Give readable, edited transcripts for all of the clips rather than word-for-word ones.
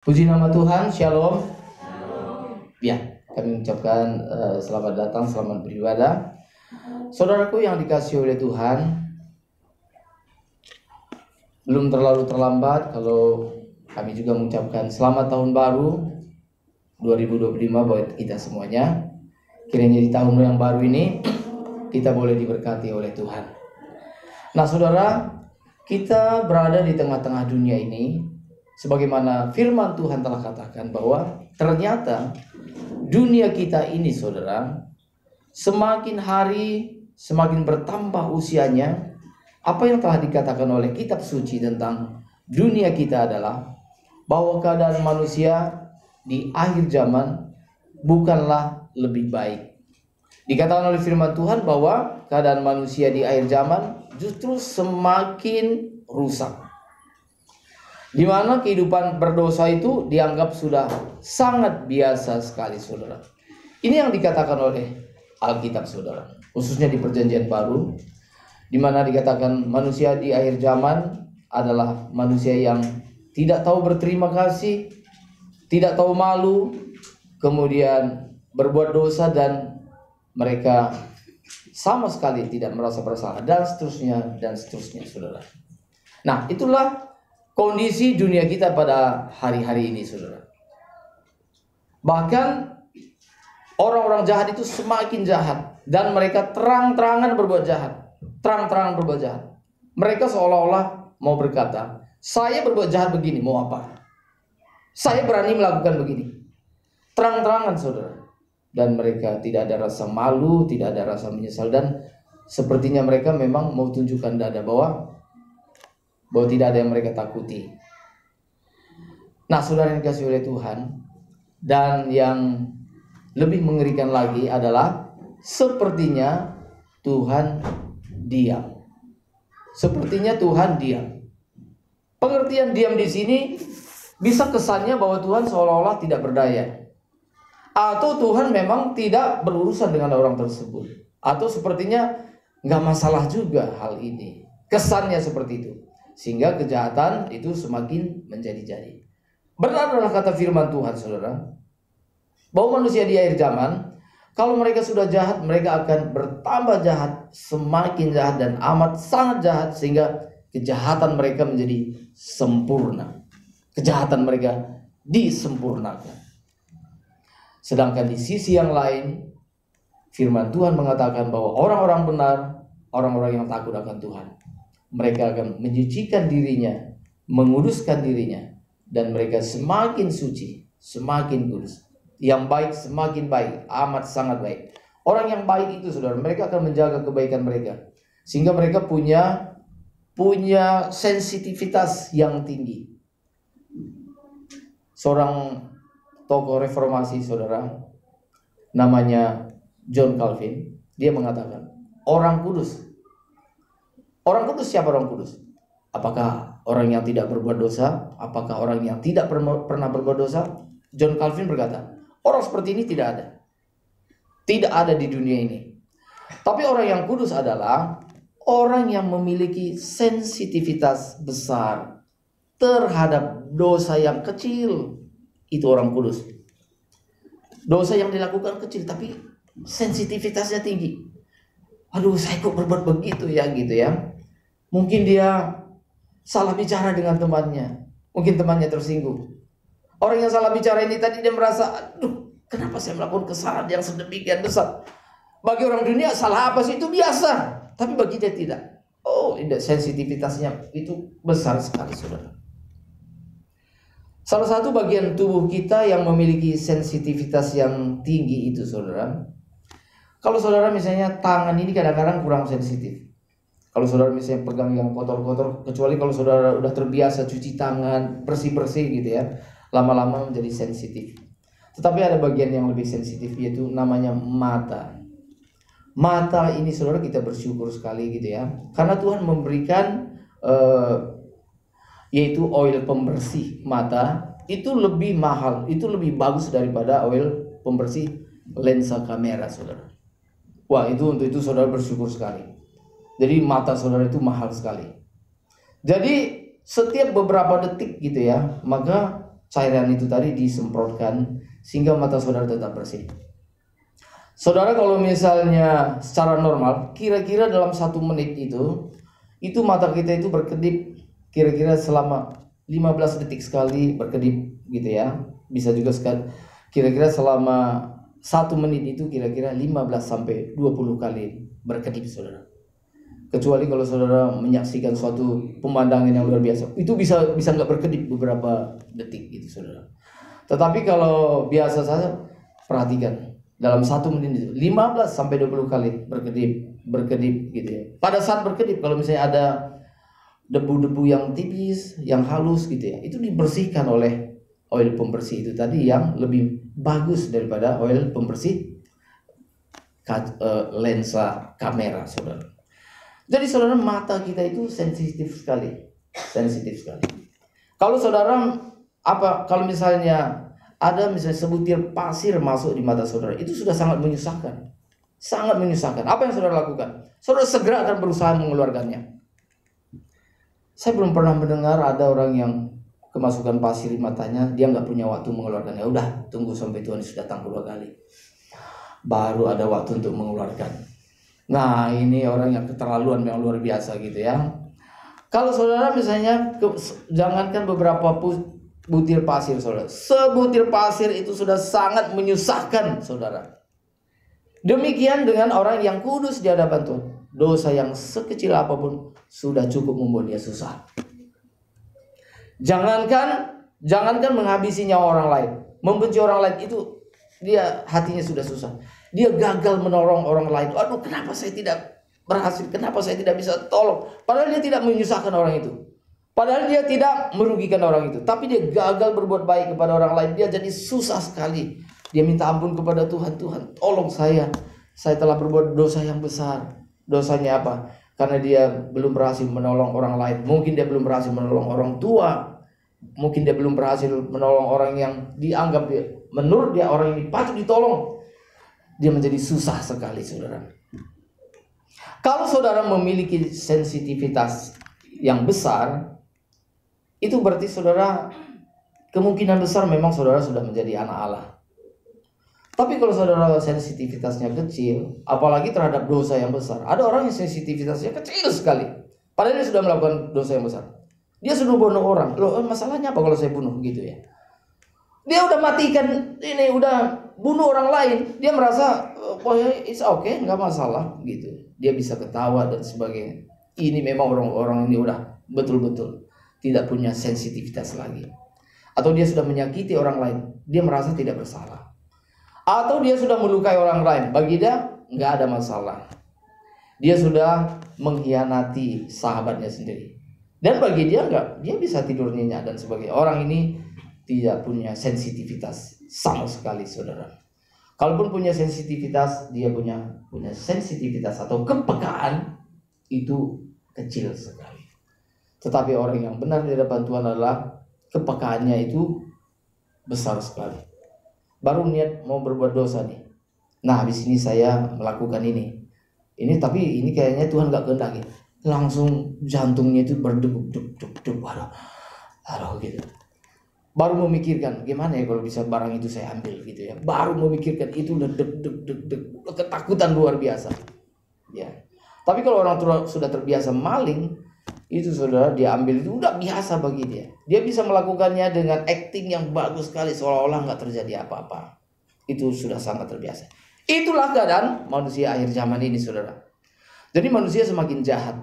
Puji nama Tuhan, Shalom. Ya, kami mengucapkan selamat datang, selamat beribadah. Saudaraku yang dikasihi oleh Tuhan, belum terlalu terlambat kalau kami juga mengucapkan selamat tahun baru 2025 buat kita semuanya. Kiranya di tahun yang baru ini kita boleh diberkati oleh Tuhan. Nah saudara, kita berada di tengah-tengah dunia ini. Sebagaimana firman Tuhan telah katakan bahwa ternyata dunia kita ini saudara, semakin hari semakin bertambah usianya. Apa yang telah dikatakan oleh kitab suci tentang dunia kita adalah bahwa keadaan manusia di akhir zaman bukanlah lebih baik. Dikatakan oleh firman Tuhan bahwa keadaan manusia di akhir zaman justru semakin rusak. Di mana kehidupan berdosa itu dianggap sudah sangat biasa sekali saudara. Ini yang dikatakan oleh Alkitab saudara, khususnya di Perjanjian Baru, di mana dikatakan manusia di akhir zaman adalah manusia yang tidak tahu berterima kasih, tidak tahu malu, kemudian berbuat dosa dan mereka sama sekali tidak merasa bersalah dan seterusnya saudara. Nah, itulah kondisi dunia kita pada hari-hari ini saudara. Bahkan orang-orang jahat itu semakin jahat dan mereka terang-terangan berbuat jahat. Terang-terangan berbuat jahat. Mereka seolah-olah mau berkata, saya berbuat jahat begini, mau apa? Saya berani melakukan begini. Terang-terangan saudara. Dan mereka tidak ada rasa malu, tidak ada rasa menyesal, dan sepertinya mereka memang mau tunjukkan dada bahwa tidak ada yang mereka takuti. Nah saudara yang dikasihi oleh Tuhan, dan yang lebih mengerikan lagi adalah sepertinya Tuhan diam. Sepertinya Tuhan diam. Pengertian diam di sini bisa kesannya bahwa Tuhan seolah-olah tidak berdaya, atau Tuhan memang tidak berurusan dengan orang tersebut, atau sepertinya nggak masalah juga hal ini. Kesannya seperti itu. Sehingga kejahatan itu semakin menjadi-jadi. Benar adalah kata firman Tuhan saudara, bahwa manusia di akhir zaman, kalau mereka sudah jahat, mereka akan bertambah jahat, semakin jahat dan amat sangat jahat, sehingga kejahatan mereka menjadi sempurna. Kejahatan mereka disempurnakan. Sedangkan di sisi yang lain, firman Tuhan mengatakan bahwa orang-orang benar, orang-orang yang takut akan Tuhan, mereka akan menyucikan dirinya, menguduskan dirinya, dan mereka semakin suci, semakin kudus. Yang baik semakin baik, amat sangat baik. Orang yang baik itu saudara, mereka akan menjaga kebaikan mereka, sehingga mereka punya sensitivitas yang tinggi. Seorang tokoh reformasi saudara, namanya John Calvin, dia mengatakan, orang kudus siapa orang kudus? Apakah orang yang tidak berbuat dosa? Apakah orang yang tidak pernah berbuat dosa? John Calvin berkata, orang seperti ini tidak ada. Tidak ada di dunia ini. Tapi orang yang kudus adalah orang yang memiliki sensitivitas besar terhadap dosa yang kecil. Itu orang kudus. Dosa yang dilakukan kecil tapi sensitivitasnya tinggi. Aduh, saya kok berbuat begitu ya, gitu ya. Mungkin dia salah bicara dengan temannya. Mungkin temannya tersinggung. Orang yang salah bicara ini tadi dia merasa, aduh, kenapa saya melakukan kesalahan yang sedemikian besar? Bagi orang dunia, salah apa sih itu biasa. Tapi bagi dia tidak. Oh, sensitivitasnya itu besar sekali, saudara. Salah satu bagian tubuh kita yang memiliki sensitivitas yang tinggi itu, saudara. Kalau saudara misalnya tangan ini kadang-kadang kurang sensitif. Kalau saudara misalnya pegang yang kotor-kotor, kecuali kalau saudara udah terbiasa cuci tangan, bersih-bersih gitu ya, lama-lama menjadi sensitif. Tetapi ada bagian yang lebih sensitif, yaitu namanya mata. Mata ini saudara kita bersyukur sekali gitu ya, karena Tuhan memberikan yaitu oil pembersih mata. Itu lebih mahal, itu lebih bagus daripada oil pembersih lensa kamera saudara. Wah, untuk itu saudara bersyukur sekali. Jadi mata saudara itu mahal sekali. Jadi setiap beberapa detik gitu ya, maka cairan itu tadi disemprotkan sehingga mata saudara tetap bersih. Saudara, kalau misalnya secara normal, kira-kira dalam 1 menit itu mata kita itu berkedip kira-kira selama 15 detik sekali berkedip gitu ya. Bisa juga kira-kira selama 1 menit itu kira-kira 15 sampai 20 kali berkedip, saudara. Kecuali kalau saudara menyaksikan suatu pemandangan yang luar biasa, itu bisa nggak berkedip beberapa detik gitu, saudara. Tetapi kalau biasa saja, perhatikan dalam 1 menit itu 15 sampai 20 kali berkedip gitu ya. Pada saat berkedip, kalau misalnya ada debu-debu yang tipis, yang halus gitu ya, itu dibersihkan oleh oil pembersih itu tadi yang lebih bagus daripada oil pembersih lensa kamera, saudara. Jadi saudara, mata kita itu sensitif sekali. Kalau saudara kalau misalnya ada sebutir pasir masuk di mata saudara, itu sudah sangat menyusahkan. Apa yang saudara lakukan? Saudara segera akan berusaha mengeluarkannya. Saya belum pernah mendengar ada orang yang kemasukan pasir di matanya, dia nggak punya waktu mengeluarkannya. Udah, tunggu sampai Tuhan Yesus datang 2 kali, baru ada waktu untuk mengeluarkan. Nah, ini orang yang keterlaluan yang luar biasa gitu ya. Kalau saudara misalnya jangankan beberapa butir pasir, saudara, sebutir pasir itu sudah sangat menyusahkan, saudara. Demikian dengan orang yang kudus di hadapan Tuhan. Dosa yang sekecil apapun sudah cukup membuat dia susah. Jangankan menghabisi nyawa orang lain, membenci orang lain, itu dia hatinya sudah susah. Dia gagal menolong orang lain. Aduh, kenapa saya tidak berhasil? Kenapa saya tidak bisa tolong? Padahal dia tidak menyusahkan orang itu. Padahal dia tidak merugikan orang itu. Tapi dia gagal berbuat baik kepada orang lain. Dia jadi susah sekali. Dia minta ampun kepada Tuhan. Tuhan, tolong saya. Saya telah berbuat dosa yang besar. Dosanya apa? Karena dia belum berhasil menolong orang lain. Mungkin dia belum berhasil menolong orang tua. Mungkin dia belum berhasil menolong orang yang dianggap menurut dia orang ini patut ditolong. Dia menjadi susah sekali, saudara. Kalau saudara memiliki sensitivitas yang besar, itu berarti saudara kemungkinan besar memang saudara sudah menjadi anak Allah. Tapi kalau saudara sensitivitasnya kecil, apalagi terhadap dosa yang besar. Ada orang yang sensitivitasnya kecil sekali, padahal dia sudah melakukan dosa yang besar. Dia sudah bunuh orang. Loh, masalahnya apa kalau saya bunuh gitu ya? Dia udah matikan ini, udah bunuh orang lain. Dia merasa, oh ya, it's okay, nggak masalah gitu. Dia bisa ketawa dan sebagainya. Ini memang orang-orang ini udah betul-betul tidak punya sensitivitas lagi. Atau dia sudah menyakiti orang lain, dia merasa tidak bersalah. Atau dia sudah melukai orang lain, bagi dia nggak ada masalah. Dia sudah mengkhianati sahabatnya sendiri. Dan bagi dia enggak, dia bisa tidur nyenyak dan sebagainya. Orang ini tidak punya sensitivitas sama sekali, saudara. Kalaupun punya sensitivitas, dia punya sensitivitas atau kepekaan itu kecil sekali. Tetapi orang yang benar di hadapan Tuhan adalah kepekaannya itu besar sekali. Baru niat mau berbuat dosa nih. Nah, habis ini saya melakukan ini. Tapi ini kayaknya Tuhan nggak kehendaki. Langsung jantungnya itu berdegup-degup, aduh gitu. Baru memikirkan gimana ya kalau bisa barang itu saya ambil gitu ya. Baru memikirkan itu udah deg, ketakutan luar biasa. Ya. Tapi kalau orang sudah terbiasa maling, itu saudara, dia ambil itu udah biasa bagi dia. Dia bisa melakukannya dengan acting yang bagus sekali seolah-olah nggak terjadi apa-apa. Itu sudah sangat terbiasa. Itulah keadaan manusia akhir zaman ini, saudara. Jadi manusia semakin jahat.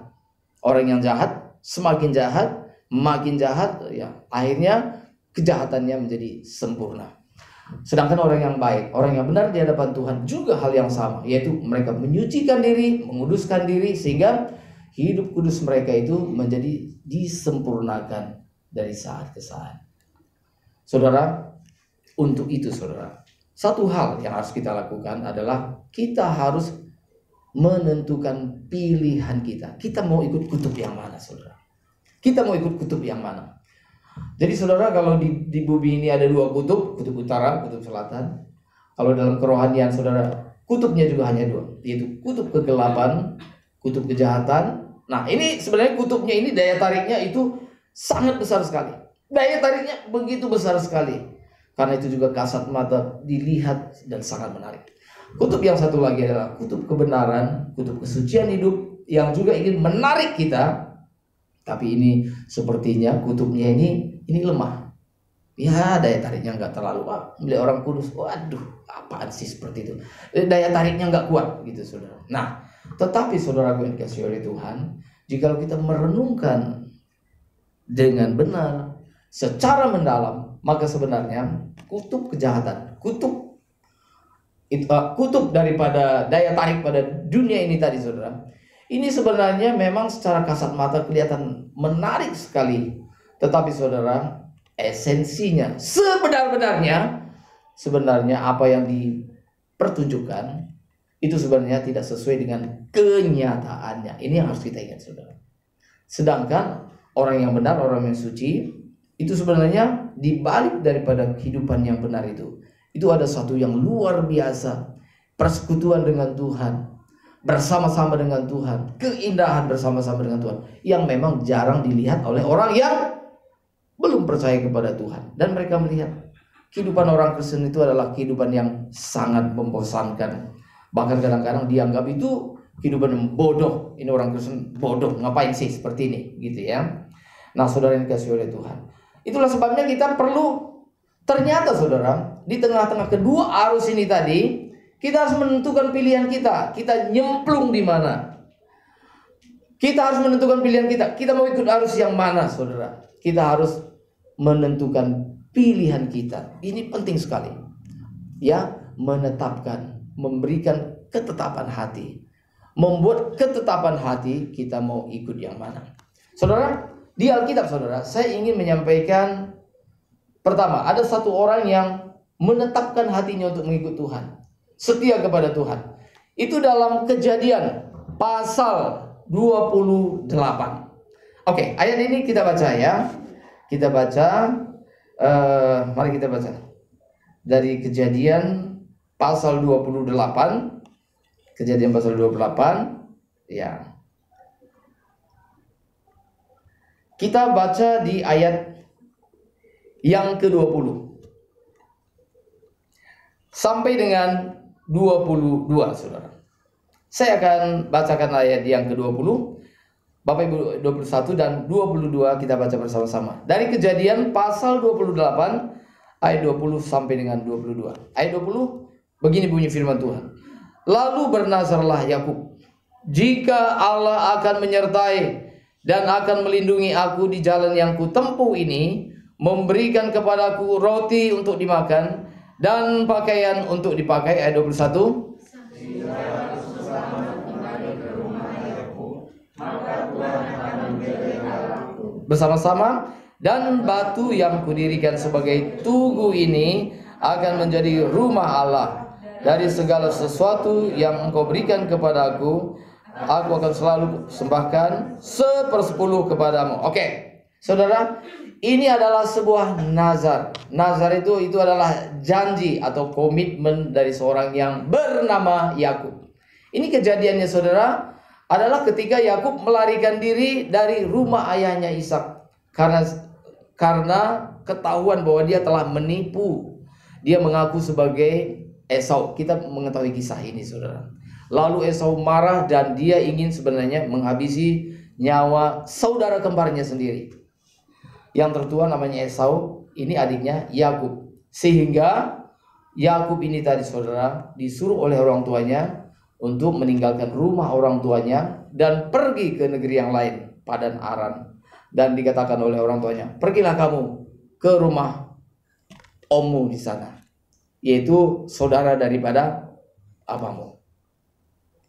Orang yang jahat semakin jahat, makin jahat ya. Akhirnya kejahatannya menjadi sempurna. Sedangkan orang yang baik, orang yang benar di hadapan Tuhan juga hal yang sama, yaitu mereka menyucikan diri, menguduskan diri sehingga hidup kudus mereka itu menjadi disempurnakan dari saat ke saat. Saudara, untuk itu saudara, satu hal yang harus kita lakukan adalah kita harus menentukan pilihan kita. Kita mau ikut kutub yang mana, saudara? Kita mau ikut kutub yang mana? Jadi saudara, kalau di bumi ini ada 2 kutub, kutub utara, kutub selatan. Kalau dalam kerohanian saudara, kutubnya juga hanya 2, yaitu kutub kegelapan, kutub kejahatan. Nah, ini sebenarnya kutubnya ini daya tariknya itu sangat besar sekali. Daya tariknya begitu besar sekali. Karena itu juga kasat mata dilihat dan sangat menarik. Kutub yang satu lagi adalah kutub kebenaran, kutub kesucian hidup yang juga ingin menarik kita. Tapi ini sepertinya kutubnya ini lemah. Ya, daya tariknya nggak terlalu. Milik orang kudus, waduh, apaan sih seperti itu? Daya tariknya nggak kuat gitu, saudara. Nah, tetapi saudaraku yang dikasihi oleh Tuhan, jika kita merenungkan dengan benar, secara mendalam, maka sebenarnya kutub kejahatan, kutub daripada daya tarik pada dunia ini tadi, saudara, ini sebenarnya memang secara kasat mata kelihatan menarik sekali. Tetapi saudara, esensinya sebenarnya apa yang dipertunjukkan itu sebenarnya tidak sesuai dengan kenyataannya. Ini yang harus kita ingat, saudara. Sedangkan orang yang benar, orang yang suci, itu sebenarnya dibalik daripada kehidupan yang benar itu ada satu yang luar biasa, persekutuan dengan Tuhan, bersama-sama dengan Tuhan, keindahan bersama-sama dengan Tuhan, yang memang jarang dilihat oleh orang yang belum percaya kepada Tuhan. Dan mereka melihat kehidupan orang Kristen itu adalah kehidupan yang sangat membosankan. Bahkan kadang-kadang dianggap itu kehidupan yang bodoh. Ini orang Kristen bodoh, ngapain sih seperti ini, gitu ya. Nah, saudara yang dikasihi oleh Tuhan, itulah sebabnya kita perlu, ternyata saudara, di tengah-tengah kedua arus ini tadi, kita harus menentukan pilihan kita. Kita nyemplung di mana? Kita harus menentukan pilihan kita. Kita mau ikut arus yang mana, saudara? Kita harus menentukan pilihan kita. Ini penting sekali. Ya, menetapkan, memberikan ketetapan hati. Membuat ketetapan hati kita mau ikut yang mana. Saudara, di Alkitab, saudara, saya ingin menyampaikan, pertama, ada satu orang yang menetapkan hatinya untuk mengikut Tuhan, setia kepada Tuhan. Itu dalam Kejadian pasal 28. Oke, ayat ini kita baca ya. Kita baca, mari kita baca dari Kejadian pasal 28. Kejadian pasal 28, ya. Kita baca di ayat yang ke-20 sampai dengan 22, saudara. Saya akan bacakan ayat yang ke-20, Bapak Ibu, 21 dan 22 kita baca bersama-sama. Dari Kejadian pasal 28 ayat 20 sampai dengan 22. Ayat 20, begini bunyi firman Tuhan. Lalu bernazarlah Yakub, jika Allah akan menyertai dan akan melindungi aku di jalan yang kutempuh ini, memberikan kepadaku roti untuk dimakan dan pakaian untuk dipakai. Ayat 21. Bersama-sama, dan batu yang kudirikan sebagai tugu ini akan menjadi rumah Allah. Dari segala sesuatu yang engkau berikan kepadaku, aku akan selalu sembahkan 1/10 kepadamu. Oke, saudara, ini adalah sebuah nazar. Nazar itu adalah janji atau komitmen dari seorang yang bernama Yakub. Ini kejadiannya, saudara, adalah ketika Yakub melarikan diri dari rumah ayahnya Ishak karena ketahuan bahwa dia telah menipu. Dia mengaku sebagai Esau. Kita mengetahui kisah ini, saudara. Lalu Esau marah dan dia ingin sebenarnya menghabisi nyawa saudara kembarnya sendiri. Yang tertua namanya Esau, ini adiknya Yakub. Sehingga Yakub ini tadi, saudara, disuruh oleh orang tuanya untuk meninggalkan rumah orang tuanya dan pergi ke negeri yang lain, Padan Aram. Dan dikatakan oleh orang tuanya, pergilah kamu ke rumah ommu di sana, yaitu saudara daripada apamu.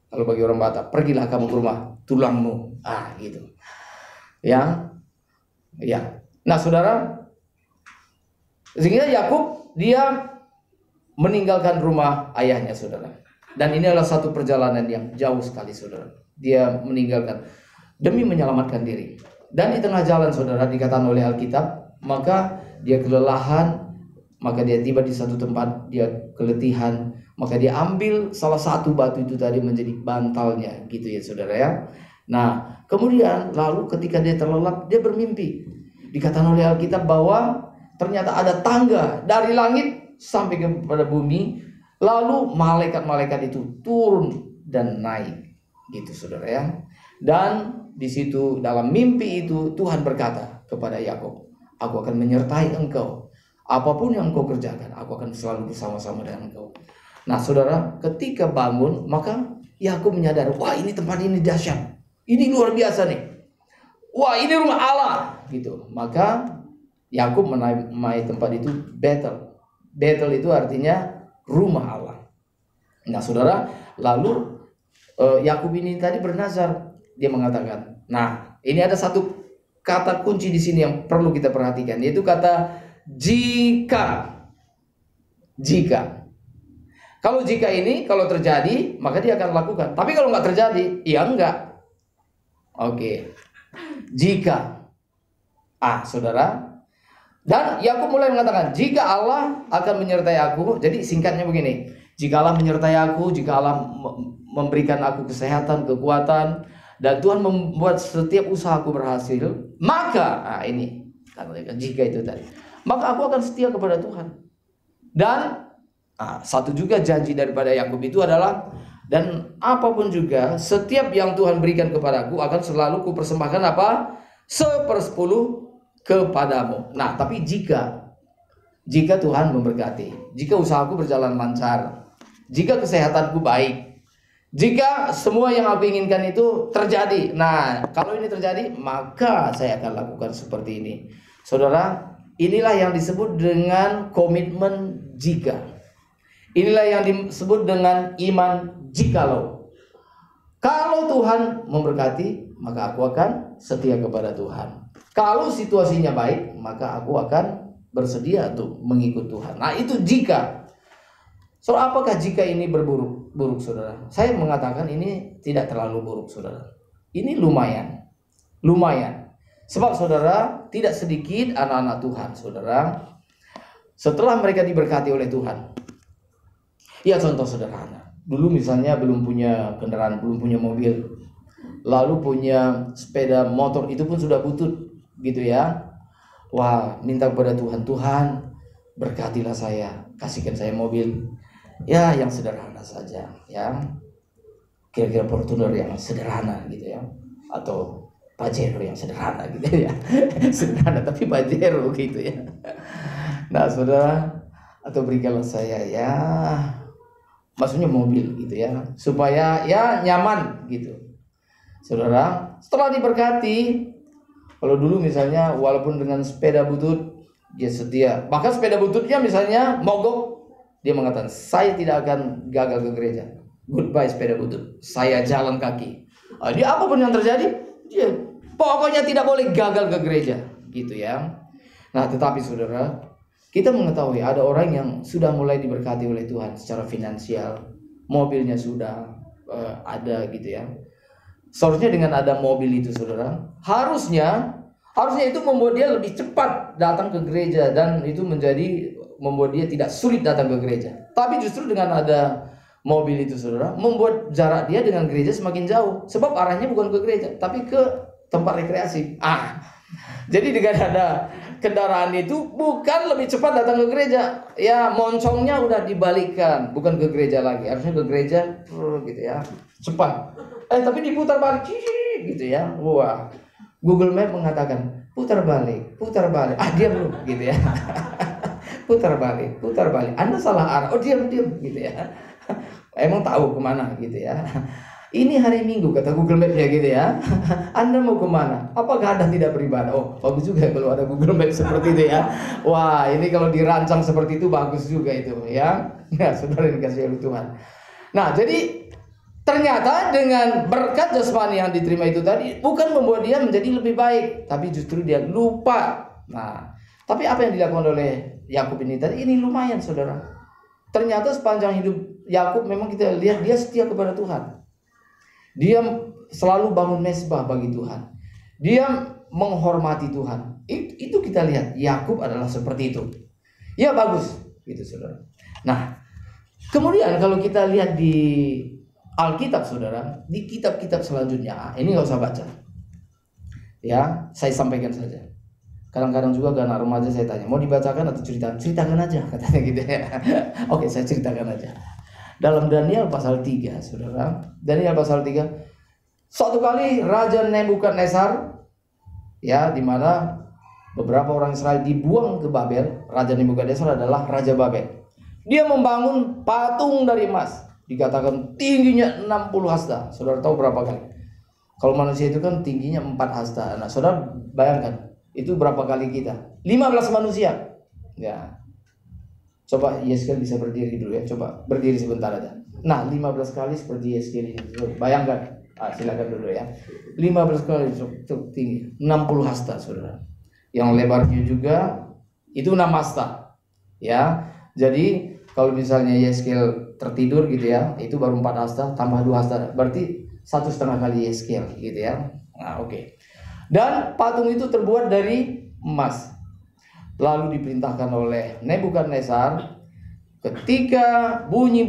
Kalau bagi orang Batak, pergilah kamu ke rumah tulangmu. Gitu. Ya. Nah, saudara, sehingga Yakub dia meninggalkan rumah ayahnya, saudara. Dan ini adalah satu perjalanan yang jauh sekali, saudara. Dia meninggalkan demi menyelamatkan diri. Dan di tengah jalan, saudara, dikatakan oleh Alkitab, maka dia kelelahan, maka dia tiba di satu tempat, dia keletihan, maka dia ambil salah satu batu itu tadi menjadi bantalnya, gitu ya, saudara ya. Nah, kemudian lalu ketika dia terlelap, dia bermimpi. dikatakan oleh Alkitab bahwa ternyata ada tangga dari langit sampai kepada bumi, lalu malaikat-malaikat itu turun dan naik, gitu saudara ya. Dan di situ dalam mimpi itu Tuhan berkata kepada Yakub, aku akan menyertai engkau, apapun yang engkau kerjakan, aku akan selalu bersama-sama dengan engkau. Nah saudara, ketika bangun maka Yakub menyadari, wah ini tempat ini dahsyat, ini luar biasa nih, wah ini rumah Allah, gitu. Maka Yakub menamai tempat itu Bethel. Bethel itu artinya rumah Allah. Nah saudara, lalu Yakub ini tadi bernazar. Dia mengatakan, nah ini ada satu kata kunci di sini yang perlu kita perhatikan, yaitu kata jika. Jika. Kalau jika ini kalau terjadi maka dia akan lakukan. Tapi kalau nggak terjadi, ya enggak. Oke. Jika. Saudara. Dan Yakub mulai mengatakan, jika Allah akan menyertai aku. Jadi singkatnya begini, jika Allah menyertai aku, jika Allah memberikan aku kesehatan, kekuatan, dan Tuhan membuat setiap usahaku berhasil, maka ini jika itu tadi, maka aku akan setia kepada Tuhan. Dan satu juga janji daripada Yakub itu adalah, dan apapun juga setiap yang Tuhan berikan kepadaku akan selalu kupersembahkan apa? 1/10 kepadamu. Nah, tapi jika Tuhan memberkati, jika usahaku berjalan lancar, jika kesehatanku baik, jika semua yang aku inginkan itu terjadi. Nah, kalau ini terjadi, maka saya akan lakukan seperti ini. Saudara, inilah yang disebut dengan komitmen jika. Inilah yang disebut dengan iman jikalau. Kalau Tuhan memberkati, maka aku akan setia kepada Tuhan. Kalau situasinya baik, maka aku akan bersedia untuk mengikut Tuhan. Nah, itu jika. So, apakah jika ini buruk saudara? Saya mengatakan ini tidak terlalu buruk saudara. Ini lumayan. Sebab saudara, tidak sedikit anak-anak Tuhan saudara, setelah mereka diberkati oleh Tuhan. Ya contoh sederhana. Dulu misalnya belum punya kendaraan, belum punya mobil, lalu punya sepeda motor, itu pun sudah butut gitu ya. Wah, minta kepada Tuhan, Tuhan berkatilah saya, kasihkan saya mobil. Ya yang sederhana saja ya, kira-kira Fortuner yang sederhana gitu ya, atau Pajero yang sederhana gitu ya. Sederhana tapi Pajero gitu ya. Nah saudara, atau berikanlah saya ya, maksudnya mobil gitu ya, supaya ya nyaman gitu. Saudara, setelah diberkati, kalau dulu misalnya walaupun dengan sepeda butut dia setia, bahkan sepeda bututnya misalnya mogok, dia mengatakan, saya tidak akan gagal ke gereja. Goodbye sepeda butut, saya jalan kaki. Dia apapun yang terjadi, dia pokoknya tidak boleh gagal ke gereja, gitu ya. Nah, tetapi saudara, kita mengetahui ada orang yang sudah mulai diberkati oleh Tuhan secara finansial, mobilnya sudah ada gitu ya. Seharusnya dengan ada mobil itu saudara, harusnya itu membuat dia lebih cepat datang ke gereja, dan itu membuat dia tidak sulit datang ke gereja. Tapi justru dengan ada mobil itu saudara, membuat jarak dia dengan gereja semakin jauh. Sebab arahnya bukan ke gereja, tapi ke tempat rekreasi. Jadi dengan ada kendaraan itu bukan lebih cepat datang ke gereja. Ya moncongnya udah dibalikkan, bukan ke gereja lagi. Harusnya ke gereja gitu ya, cepat. Tapi diputar balik gitu ya. Wah, Google Map mengatakan putar balik. Diam dulu gitu ya. putar balik. Anda salah arah. Diam gitu ya. Emang tahu kemana gitu ya. Ini hari Minggu kata Google Map ya gitu ya. Anda mau kemana? Apakah Anda tidak beribadah? Bagus juga kalau ada Google Map seperti itu ya. Wah, ini kalau dirancang seperti itu bagus juga itu ya. Nah, saudara dikasih oleh Tuhan. Nah, jadi ternyata dengan berkat jasmani yang diterima itu tadi bukan membuat dia menjadi lebih baik, tapi justru dia lupa. Nah, tapi apa yang dilakukan oleh Yakub ini tadi, ini lumayan saudara. Ternyata sepanjang hidup Yakub memang kita lihat dia setia kepada Tuhan. Dia selalu bangun mezbah bagi Tuhan. Dia menghormati Tuhan. Itu kita lihat Yakub adalah seperti itu. Ya bagus gitu saudara. Nah, kemudian kalau kita lihat di Alkitab saudara, di kitab-kitab selanjutnya, ini nggak usah baca. Ya, saya sampaikan saja. Kadang-kadang juga ke anak remaja saya tanya, mau dibacakan atau ceritakan? Ceritakan aja, katanya gitu ya. Oke, saya ceritakan aja. Dalam Daniel pasal 3, saudara. Daniel pasal 3. Suatu kali Raja Nebukadnezar, ya, di mana beberapa orang Israel dibuang ke Babel. Raja Nebukadnezar adalah Raja Babel. Dia membangun patung dari emas. Dikatakan tingginya 60 hasta. Saudara tahu berapa kali? Kalau manusia itu kan tingginya 4 hasta. Nah, saudara bayangkan, itu berapa kali kita? 15 manusia. Ya. Coba Yeskel bisa berdiri dulu ya. Coba berdiri sebentar aja. Nah, 15 kali seperti Yeskel ini. Bayangkan. Silakan dulu ya. 15 kali cukup tinggi. 60 hasta, saudara. Yang lebarnya juga itu 6 hasta. Ya. Jadi kalau misalnya Yeskel tertidur gitu ya, itu baru 4 hasta tambah 2 hasta. Berarti 1,5 kali Yeskel gitu ya. Nah, oke. Dan patung itu terbuat dari emas. Lalu diperintahkan oleh Nebukadnezar, ketika bunyi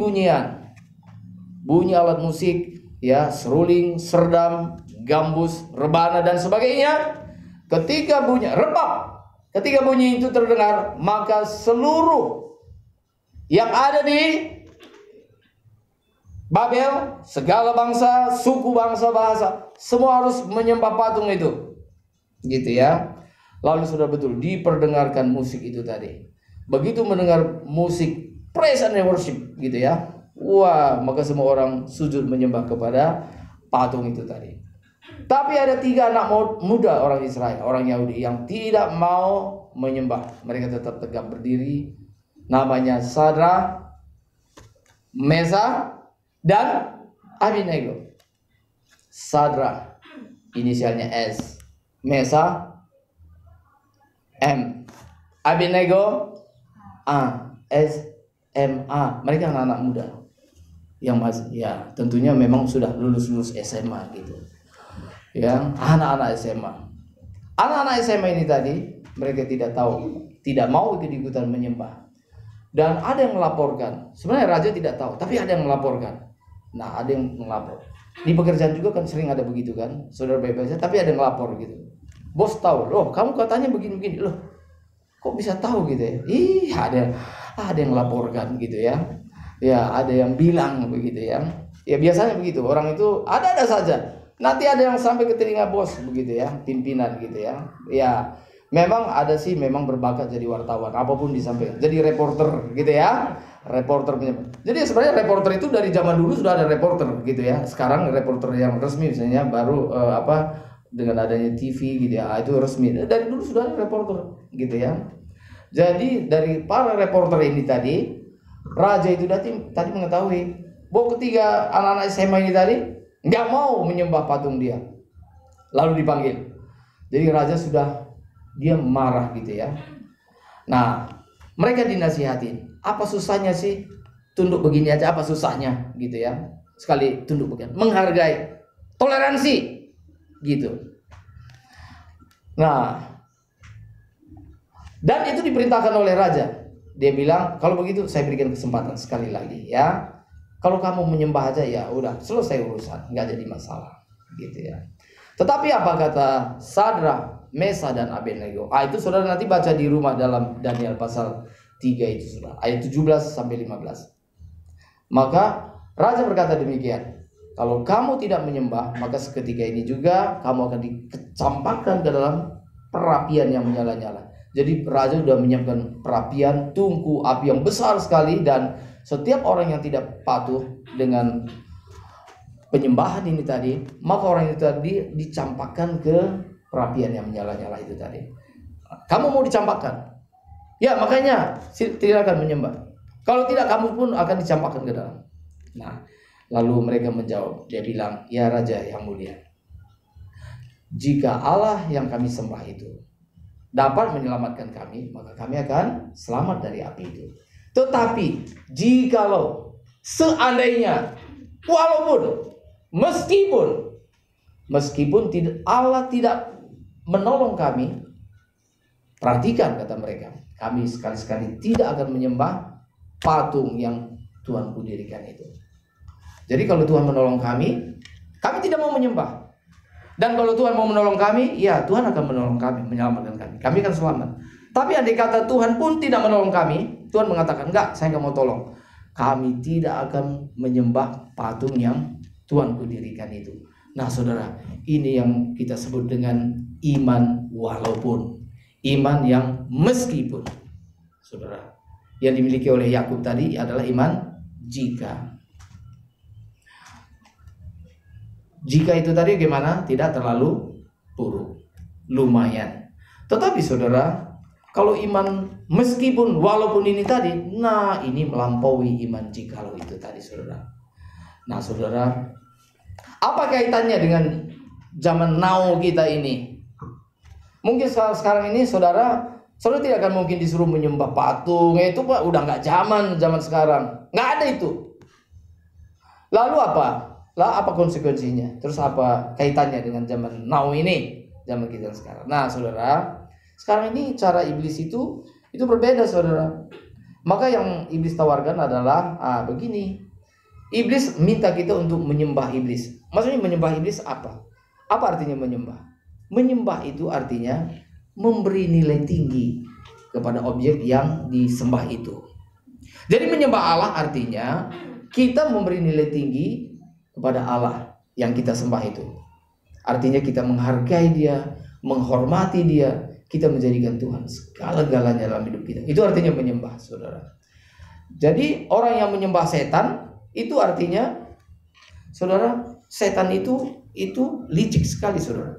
alat musik, ya, seruling, serdam, gambus, rebana dan sebagainya, ketika bunyi rebab, ketika bunyi itu terdengar, maka seluruh yang ada di Babel, segala bangsa, suku, bangsa, bahasa, semua harus menyembah patung itu. Gitu ya. Lalu sudah betul diperdengarkan musik itu tadi. Begitu mendengar musik praise and worship gitu ya. Wah, maka semua orang sujud menyembah kepada patung itu tadi. Tapi ada 3 anak muda orang Israel, orang Yahudi yang tidak mau menyembah. Mereka tetap tegap berdiri. Namanya Sadrak, Meshach, dan Abednego. Sadrak inisialnya S, Meshach M, Abednego A, S, M, A. Mereka anak-anak muda yang masih, ya, tentunya memang sudah lulus SMA gitu. Ya, anak-anak SMA. Anak-anak SMA ini tadi mereka tidak tahu, tidak mau ikut-ikutan menyembah. Dan ada yang melaporkan. Sebenarnya raja tidak tahu, tapi ada yang melaporkan. Nah, ada yang melapor. Di pekerjaan juga kan sering ada begitu kan, saudara baik-baik saja, tapi ada yang melapor gitu. Bos tahu, loh kamu katanya begini-begini, loh kok bisa tahu gitu ya? Ih, ada yang melaporkan gitu ya. Ya, ada yang bilang begitu ya. Ya biasanya begitu, orang itu ada saja. Nanti ada yang sampai ke telinga bos begitu ya, pimpinan gitu ya. Ya, memang ada sih memang berbakat jadi wartawan, apapun disampaikan. Jadi reporter gitu ya. Reporter. Jadi sebenarnya reporter itu dari zaman dulu sudah ada reporter gitu ya. Sekarang reporter yang resmi misalnya baru dengan adanya TV gitu ya, itu resmi. Dari dulu sudah ada reporter gitu ya. Jadi dari para reporter ini tadi, raja itu tadi mengetahui bahwa ketiga anak-anak SMA ini tadi nggak mau menyembah patung dia. Lalu dipanggil. Jadi raja dia marah gitu ya. Nah, mereka dinasihatin. Apa susahnya sih? Tunduk begini aja, apa susahnya gitu ya. Sekali tunduk begini, menghargai, toleransi gitu. Nah, dan itu diperintahkan oleh raja. Dia bilang, kalau begitu saya berikan kesempatan sekali lagi ya. Kalau kamu menyembah aja ya udah selesai urusan, nggak jadi masalah gitu ya. Tetapi apa kata Sadrak, Meshach dan Abednego? Itu saudara nanti baca di rumah dalam Daniel pasal 3 itu saudara, ayat 17 sampai 15. Maka raja berkata demikian, kalau kamu tidak menyembah, maka seketika ini juga kamu akan dicampakkan ke dalam perapian yang menyala-nyala. Jadi raja sudah menyiapkan perapian, tungku api yang besar sekali, dan setiap orang yang tidak patuh dengan penyembahan ini tadi, maka orang itu tadi dicampakkan ke perapian yang menyala-nyala itu tadi. Kamu mau dicampakkan? Ya, makanya tidak akan menyembah. Kalau tidak, kamu pun akan dicampakkan ke dalam. Nah, lalu mereka menjawab. Dia bilang, ya Raja yang mulia, jika Allah yang kami sembah itu dapat menyelamatkan kami, maka kami akan selamat dari api itu. Tetapi jikalau seandainya, walaupun meskipun Allah tidak menolong kami, perhatikan kata mereka, kami sekali-sekali tidak akan menyembah patung yang Tuhanku dirikan itu. Jadi kalau Tuhan menolong kami tidak mau menyembah. Dan kalau Tuhan mau menolong kami, ya Tuhan akan menolong kami, menyelamatkan kami. kami akan selamat. Tapi andai kata Tuhan pun tidak menolong kami, Tuhan mengatakan, enggak, saya nggak mau tolong. Kami tidak akan menyembah patung yang Tuhan kudirikan itu. Nah saudara, ini yang kita sebut dengan iman walaupun, iman yang meskipun. Saudara, yang dimiliki oleh Yakub tadi adalah iman jika. Jika itu tadi gimana? Tidak terlalu buruk, lumayan. Tetapi saudara, kalau iman meskipun walaupun ini tadi, nah ini melampaui iman jikalau itu tadi saudara. Nah saudara, apa kaitannya dengan zaman now kita ini? Mungkin sekarang ini saudara tidak akan mungkin disuruh menyembah patung. Itu Pak udah nggak zaman sekarang, nggak ada itu. Lalu apa? Lah apa konsekuensinya? Terus apa kaitannya dengan zaman now ini, zaman kita sekarang? Nah saudara, sekarang ini cara iblis itu berbeda saudara. Maka yang iblis tawarkan adalah begini. Iblis minta kita untuk menyembah iblis. Maksudnya menyembah iblis apa? Apa artinya menyembah? Menyembah itu artinya memberi nilai tinggi kepada objek yang disembah itu. Jadi menyembah Allah artinya kita memberi nilai tinggi kepada Allah yang kita sembah itu. Artinya kita menghargai Dia, menghormati Dia, kita menjadikan Tuhan segala-galanya dalam hidup kita. Itu artinya menyembah, saudara. Jadi orang yang menyembah setan itu artinya, saudara, setan itu licik sekali, saudara.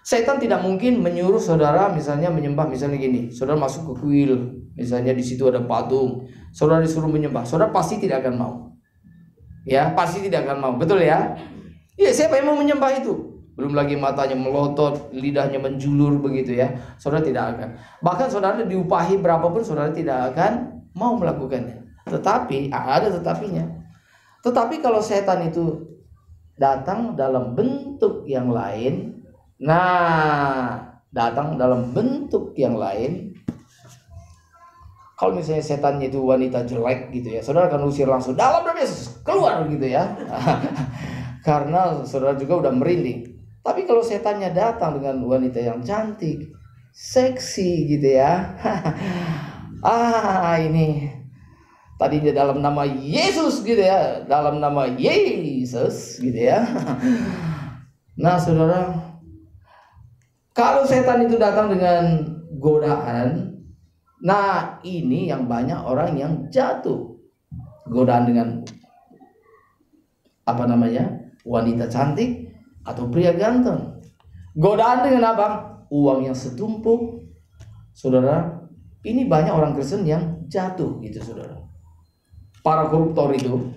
Setan tidak mungkin menyuruh saudara misalnya menyembah, misalnya gini, saudara masuk ke kuil, misalnya di situ ada patung, saudara disuruh menyembah, saudara pasti tidak akan mau. Ya, pasti tidak akan mau, betul ya? Ya, siapa yang mau menyembah itu? Belum lagi matanya melotot, lidahnya menjulur begitu ya. Saudara tidak akan. Bahkan saudara diupahi berapapun saudara tidak akan mau melakukannya. Tetapi ada tetapinya. Tetapi kalau setan itu datang dalam bentuk yang lain, kalau misalnya setannya itu wanita jelek gitu ya, saudara akan usir langsung, dalam nama Yesus, keluar gitu ya. Karena saudara juga udah merinding. Tapi kalau setannya datang dengan wanita yang cantik, seksi gitu ya. Ini tadinya dalam nama Yesus gitu ya, dalam nama Yesus gitu ya. Nah saudara, kalau setan itu datang dengan godaan, nah ini yang banyak orang yang jatuh. Godaan dengan wanita cantik atau pria ganteng. Godaan dengan apa? Uang yang setumpuk. Saudara, ini banyak orang Kristen yang jatuh gitu saudara. Para koruptor itu,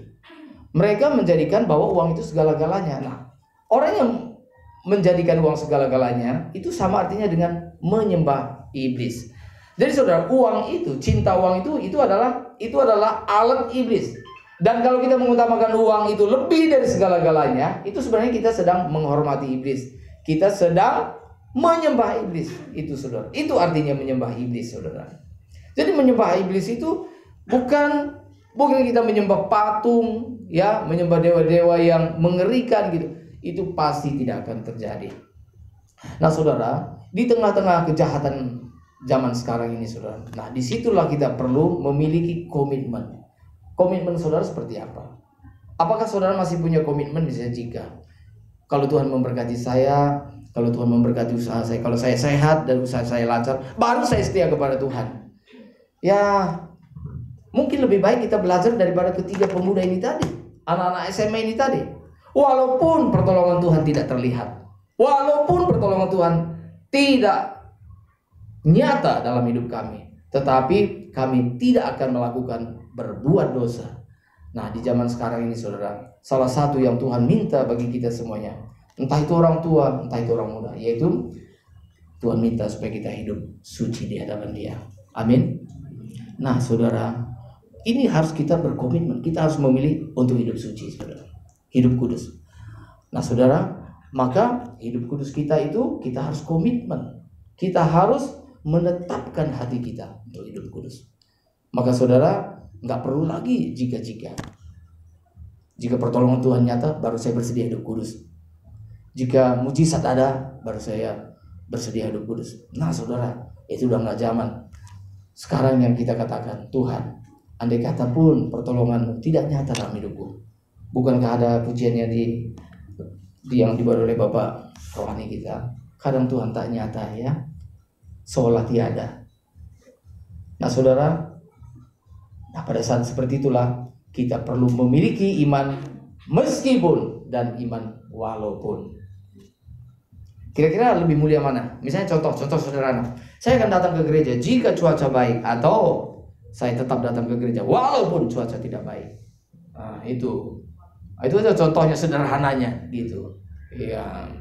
mereka menjadikan bahwa uang itu segala-galanya. Nah, orang yang menjadikan uang segala-galanya itu sama artinya dengan menyembah iblis. Jadi saudara, uang itu, cinta uang itu adalah alat iblis. Dan kalau kita mengutamakan uang itu lebih dari segala-galanya, itu sebenarnya kita sedang menghormati iblis. Kita sedang menyembah iblis. Itu saudara. Itu artinya menyembah iblis, saudara. Jadi menyembah iblis itu bukan kita menyembah patung, ya, menyembah dewa-dewa yang mengerikan gitu. Itu pasti tidak akan terjadi. Nah, saudara, di tengah-tengah kejahatan zaman sekarang ini, saudara. Nah, disitulah kita perlu memiliki komitmen. Komitmen saudara seperti apa? Apakah saudara masih punya komitmen misalnya jika kalau Tuhan memberkati saya, kalau Tuhan memberkati usaha saya, kalau saya sehat dan usaha saya lancar, baru saya setia kepada Tuhan. Ya, mungkin lebih baik kita belajar daripada ketiga pemuda ini tadi, anak-anak SMA ini tadi. Walaupun pertolongan Tuhan tidak terlihat, walaupun pertolongan Tuhan tidak nyata dalam hidup kami, tetapi kami tidak akan melakukan berbuat dosa. Nah, di zaman sekarang ini saudara, salah satu yang Tuhan minta bagi kita semuanya, entah itu orang tua, entah itu orang muda, yaitu Tuhan minta supaya kita hidup suci di hadapan Dia. Amin. Nah saudara, ini harus kita berkomitmen. Kita harus memilih untuk hidup suci, saudara. Hidup kudus. Nah saudara, maka hidup kudus kita itu kita harus komitmen. Kita harus menetapkan hati kita untuk hidup kudus. Maka saudara, nggak perlu lagi jika-jika. Jika pertolongan Tuhan nyata, baru saya bersedia hidup kudus. Jika mujizat ada, baru saya bersedia hidup kudus. Nah saudara, itu udah nggak zaman. Sekarang yang kita katakan, Tuhan, andai kata pun pertolongan-Mu tidak nyata dalam hidupku, bukankah ada pujiannya di yang dibuat oleh Bapak rohani kita? Kadang Tuhan tak nyata ya, seolah tiada. Nah saudara, pada saat seperti itulah kita perlu memiliki iman meskipun dan iman walaupun. Kira-kira lebih mulia mana? Misalnya contoh sederhana, saya akan datang ke gereja jika cuaca baik, atau saya tetap datang ke gereja walaupun cuaca tidak baik. Nah, itu aja contohnya sederhananya gitu. Iya.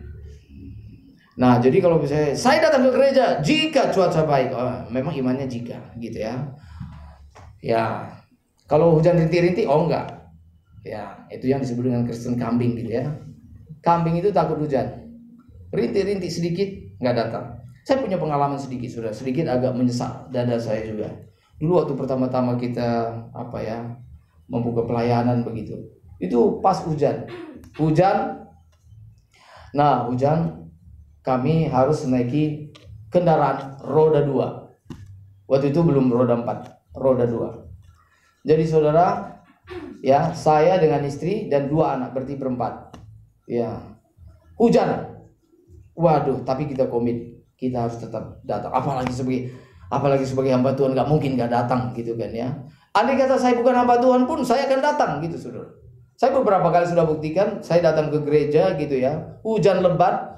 Nah, jadi kalau misalnya saya datang ke gereja jika cuaca baik, memang imannya jika gitu ya. Ya, kalau hujan rintik-rintik, enggak. Ya, itu yang disebut dengan Kristen kambing gitu ya. Kambing itu takut hujan. Rintik-rintik sedikit nggak datang. Saya punya pengalaman sedikit, sudah sedikit agak menyesak dada saya juga. Dulu waktu pertama-tama kita membuka pelayanan begitu, itu pas hujan. Nah hujan, kami harus menaiki kendaraan roda 2. Waktu itu belum roda 4, roda 2. Jadi saudara, ya saya dengan istri dan 2 anak, berarti berempat. Ya, hujan. Waduh, tapi kita komit, kita harus tetap datang. Apalagi sebagai hamba Tuhan, nggak mungkin nggak datang gitu kan ya. Andai kata saya bukan hamba Tuhan pun, saya akan datang gitu saudara. Saya beberapa kali sudah buktikan, saya datang ke gereja gitu ya, hujan lebat,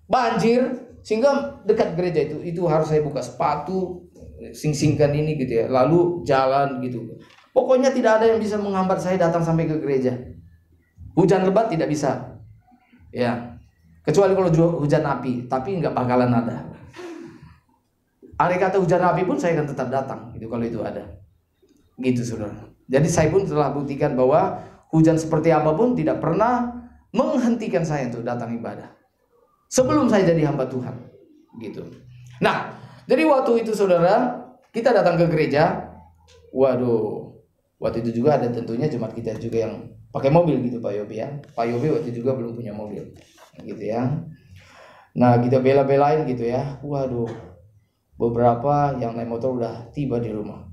banjir, sehingga dekat gereja itu harus saya buka sepatu, sing-singkan ini gitu ya, lalu jalan gitu. Pokoknya tidak ada yang bisa menghambat saya datang sampai ke gereja. Hujan lebat tidak bisa, ya. Kecuali kalau hujan api, tapi nggak bakalan ada. Andai kata hujan api pun saya akan tetap datang, gitu kalau itu ada. Gitu saudara. Jadi saya pun telah buktikan bahwa hujan seperti apapun tidak pernah menghentikan saya untuk datang ibadah. Sebelum saya jadi hamba Tuhan, gitu. Nah, jadi waktu itu saudara, kita datang ke gereja. Waduh, waktu itu juga ada tentunya jemaat kita juga yang pakai mobil gitu Pak Yobi ya. Pak Yobi waktu itu juga belum punya mobil, gitu ya. Nah kita bela-belain gitu ya. Waduh, beberapa yang naik motor udah tiba di rumah.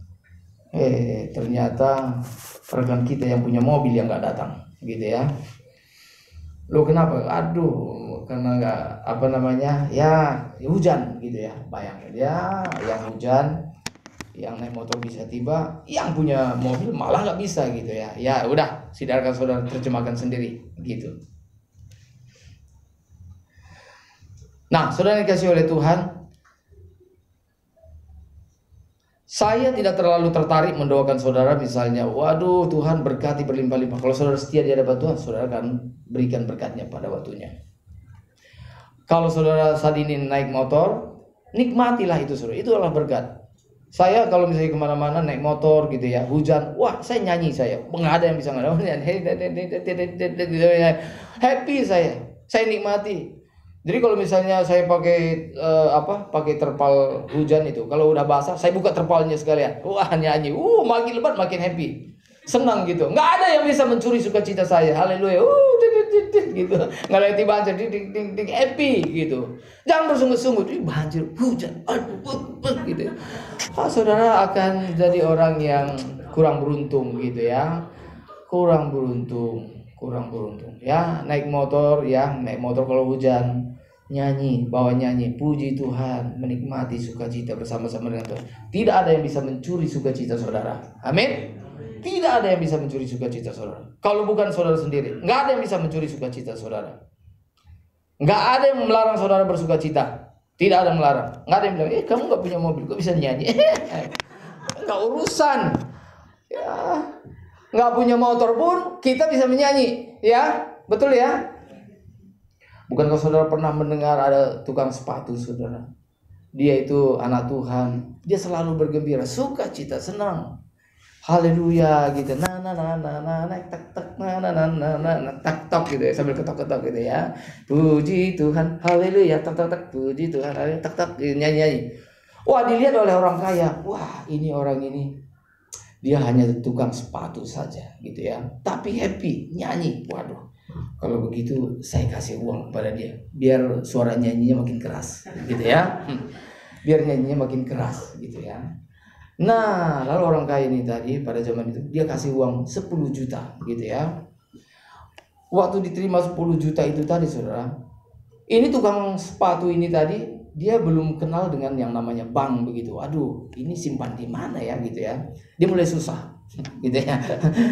Ternyata rekan kita yang punya mobil yang nggak datang, gitu ya. Loh kenapa? Aduh, karena nggak ya hujan gitu ya. Bayangin ya, yang hujan, yang naik motor bisa tiba, yang punya mobil malah nggak bisa gitu ya. Ya udah, sidarkan saudara terjemahkan sendiri gitu. Nah, saudara dikasih oleh Tuhan, saya tidak terlalu tertarik mendoakan saudara misalnya, waduh Tuhan berkati berlimpah-limpah. Kalau saudara setia di hadapan Tuhan, saudara akan berikan berkatnya pada waktunya. Kalau saudara saat ini naik motor, nikmatilah itu saudara, itu adalah berkat. Saya kalau misalnya kemana-mana naik motor gitu ya, hujan, wah saya nyanyi saya, nggak ada yang bisa happy saya nikmati. Jadi kalau misalnya saya pakai terpal hujan itu, kalau udah basah saya buka terpalnya sekalian, wah nyanyi, makin lebat makin happy, senang gitu. Nggak ada yang bisa mencuri sukacita saya, haleluya, gitu. Nggak ada yang tiba aja, happy gitu. Jangan bersungut-sungut, banjir, hujan, gitu. Saudara akan jadi orang yang kurang beruntung gitu ya, kurang beruntung ya. Naik motor kalau hujan, bawa nyanyi, puji Tuhan, menikmati sukacita bersama-sama dengan Tuhan. Tidak ada yang bisa mencuri sukacita saudara, amin. Tidak ada yang bisa mencuri sukacita saudara, kalau bukan saudara sendiri. Nggak ada yang bisa mencuri sukacita saudara. Nggak ada yang melarang saudara bersukacita. Tidak ada yang melarang. Nggak ada yang bilang, kamu nggak punya mobil, kok bisa nyanyi? Nggak urusan. Ya, nggak punya motor pun kita bisa menyanyi, ya, betul ya? Bukankah saudara pernah mendengar ada tukang sepatu saudara? Dia itu anak Tuhan, dia selalu bergembira, sukacita, senang, haleluya gitu. Tak gitu ya, sambil ketok-ketok gitu ya. Puji Tuhan, haleluya, tak puji Tuhan, haleluya, tak nyanyi. Wah, dilihat oleh orang kaya, wah orang ini dia hanya tukang sepatu saja gitu ya, tapi happy, nyanyi. Waduh, Kalau begitu saya kasih uang kepada dia, biar suara nyanyinya makin keras, gitu ya. Biar nyanyinya makin keras, gitu ya. Nah, lalu orang kaya ini tadi pada zaman itu dia kasih uang 10 juta, gitu ya. Waktu diterima 10 juta itu tadi, saudara, ini tukang sepatu ini tadi dia belum kenal dengan yang namanya bank begitu. Aduh, ini simpan di mana ya, gitu ya. Dia mulai susah, gitu ya.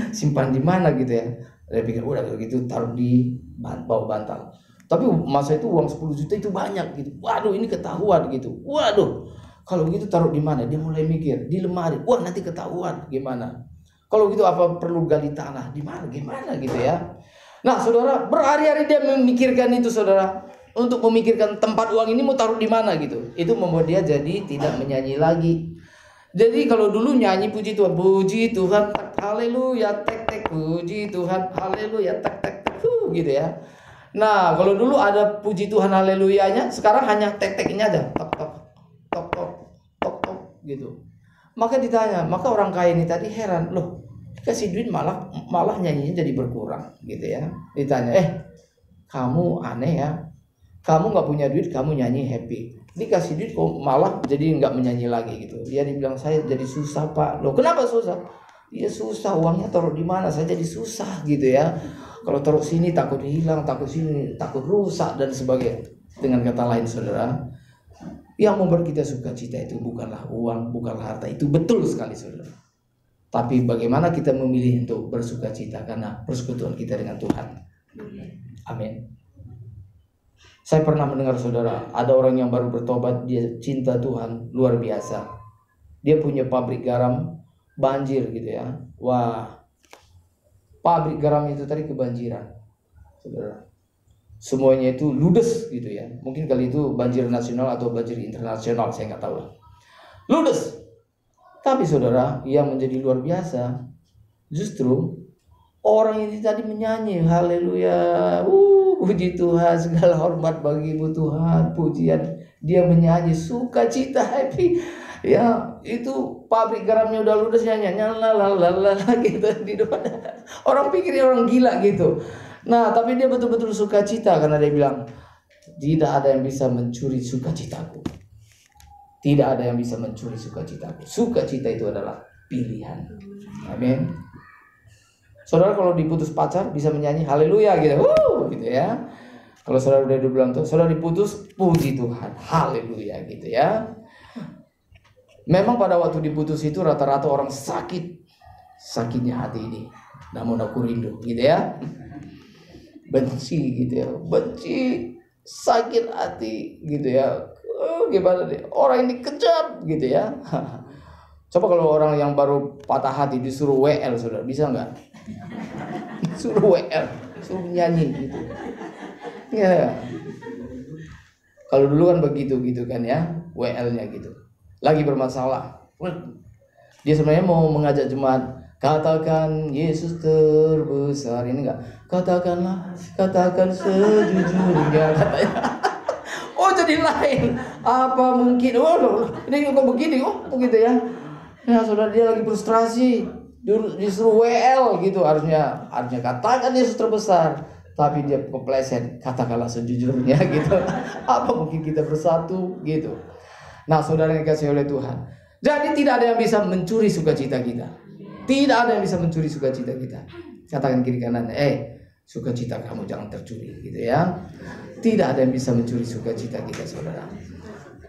Simpan di mana, gitu ya. Dia pikir udah gitu taruh di bawah bantal. Tapi masa itu uang 10 juta itu banyak gitu. Waduh, ini ketahuan gitu. Waduh, kalau begitu taruh di mana? Dia mulai mikir, di lemari. Wah, nanti ketahuan gimana? Kalau gitu apa perlu gali tanah? Di mana gimana gitu ya. Nah, saudara, berhari-hari dia memikirkan itu, saudara. Untuk memikirkan tempat uang ini mau taruh di mana gitu. Itu membuat dia jadi tidak menyanyi lagi. Jadi kalau dulu nyanyi puji Tuhan, tak haleluya, tek tek, puji Tuhan, haleluya, tek tek, gitu ya. Nah, kalau dulu ada puji Tuhan haleluyanya, sekarang hanya tek teknya aja, tok tok tok tok tok tok gitu. Maka ditanya, maka orang kaya ini tadi heran, loh, dikasih duit malah nyanyinya jadi berkurang, gitu ya. Ditanya, kamu aneh ya, kamu nggak punya duit, kamu nyanyi happy. Dikasih duit kok malah jadi nggak menyanyi lagi gitu. Dia dibilang, saya jadi susah pak. Loh, kenapa susah? Iya susah, uangnya taruh di mana? Saya jadi susah gitu ya. Kalau taruh sini takut hilang, takut sini takut rusak dan sebagainya. Dengan kata lain, saudara, yang membuat kita sukacita itu bukanlah uang, bukanlah harta. Itu betul sekali, saudara. Tapi bagaimana kita memilih untuk bersukacita karena persekutuan kita dengan Tuhan. Amin. Saya pernah mendengar, saudara, ada orang yang baru bertobat, dia cinta Tuhan luar biasa. Dia punya pabrik garam, banjir gitu ya. Wah, pabrik garam itu tadi kebanjiran, saudara. Semuanya itu ludes gitu ya. Mungkin kali itu banjir nasional atau banjir internasional, saya nggak tahu lah. Ludes. Tapi saudara, yang menjadi luar biasa, justru orang ini tadi menyanyi haleluya, puji Tuhan, segala hormat bagimu Tuhan, pujian. Dia menyanyi sukacita, happy. Ya, itu pabrik garamnya udah ludes nyanyi la gitu di depan. Orang pikir dia orang gila gitu. Nah, tapi dia betul-betul sukacita karena dia bilang, tidak ada yang bisa mencuri sukacitaku. Tidak ada yang bisa mencuri sukacitaku. Sukacita itu adalah pilihan. Amin. Saudara kalau diputus pacar bisa menyanyi haleluya gitu, gitu ya. Kalau saudara udah bilang tuh, saudara diputus, puji Tuhan, haleluya gitu ya. Memang pada waktu diputus itu rata-rata orang sakitnya hati ini. Namun aku rindu gitu ya. Benci gitu ya, benci, sakit hati gitu ya. Gimana deh, orang ini kejam gitu ya. Coba kalau orang yang baru patah hati disuruh WL, saudara, bisa nggak? Suruh WL, suruh nyanyi gitu. Ya. Kalau dulu kan begitu gitu kan ya, WL-nya gitu. Lagi bermasalah. Dia sebenarnya mau mengajak jemaat, katakan Yesus terbesar, ini enggak. Katakan sejujurnya katanya. Oh, jadi lain. Apa mungkin? Oh, ini kok begini? Oh, begitu ya. Ya, saudara, dia lagi frustrasi. Disuruh WL gitu, harusnya katakan Yesus terbesar, tapi dia kepleset, katakanlah sejujurnya gitu. Apa mungkin kita bersatu gitu. Nah, saudara yang dikasihi oleh Tuhan, jadi tidak ada yang bisa mencuri sukacita kita. Tidak ada yang bisa mencuri sukacita kita. Katakan kiri kanan, sukacita kamu jangan tercuri gitu ya. Tidak ada yang bisa mencuri sukacita kita, saudara.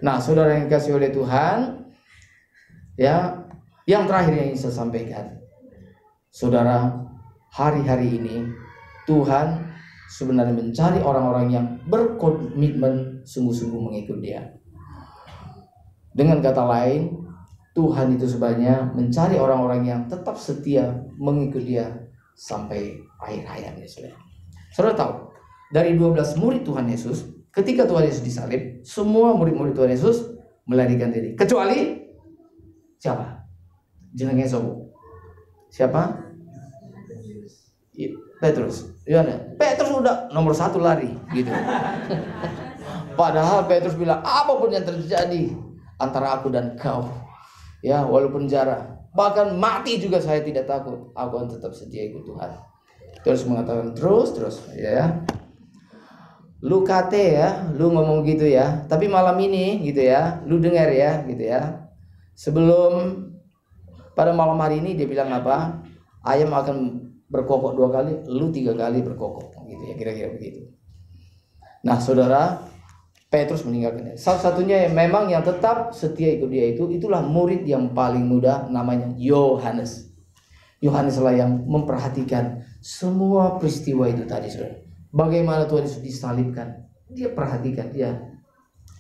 Nah, saudara yang dikasihi oleh Tuhan, ya, yang terakhir yang ingin saya sampaikan, saudara, hari-hari ini Tuhan sebenarnya mencari orang-orang yang berkomitmen sungguh-sungguh mengikut Dia. Dengan kata lain, Tuhan itu sebenarnya mencari orang-orang yang tetap setia mengikut Dia sampai akhir hayatnya, saudara. Saudara tahu, dari 12 murid Tuhan Yesus, ketika Tuhan Yesus disalib, semua murid-murid Tuhan Yesus melarikan diri, kecuali siapa? Jenengnya sobo. Siapa? Petrus. Petrus udah nomor 1 lari gitu. Padahal Petrus bilang, apapun yang terjadi antara aku dan kau, ya, walaupun jarak, bahkan mati juga saya tidak takut. Aku akan tetap setia ikut Tuhan. Terus mengatakan terus ya. Lu kate ya, lu ngomong gitu ya. Tapi malam ini gitu ya, lu dengar ya gitu ya. Sebelum pada malam hari ini dia bilang apa? Ayam akan berkokok 2 kali, lu 3 kali berkokok gitu ya, kira-kira begitu. Nah, saudara, Petrus meninggalkan dia. Salah satunya yang memang yang tetap setia ikut dia itulah murid yang paling muda, namanya Yohanes. Yohanes lah yang memperhatikan semua peristiwa itu tadi, saudara. Bagaimana Tuhan Yesus disalibkan, dia perhatikan, dia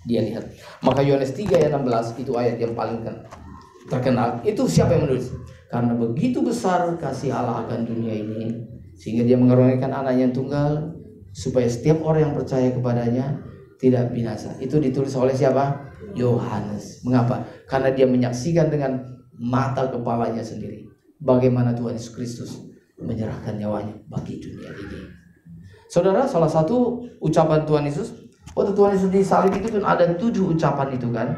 lihat. Maka Yohanes 3 ayat 16 itu ayat yang paling terkenal. Itu siapa yang menulis? Karena begitu besar kasih Allah akan dunia ini, sehingga dia mengaruniakan anaknya yang tunggal, supaya setiap orang yang percaya kepadanya tidak binasa. Itu ditulis oleh siapa? Yohanes. Mengapa? Karena dia menyaksikan dengan mata kepalanya sendiri bagaimana Tuhan Yesus Kristus menyerahkan nyawanya bagi dunia ini. Saudara, salah satu ucapan Tuhan Yesus waktu Tuhan Yesus disalib itu kan ada 7 ucapan itu kan.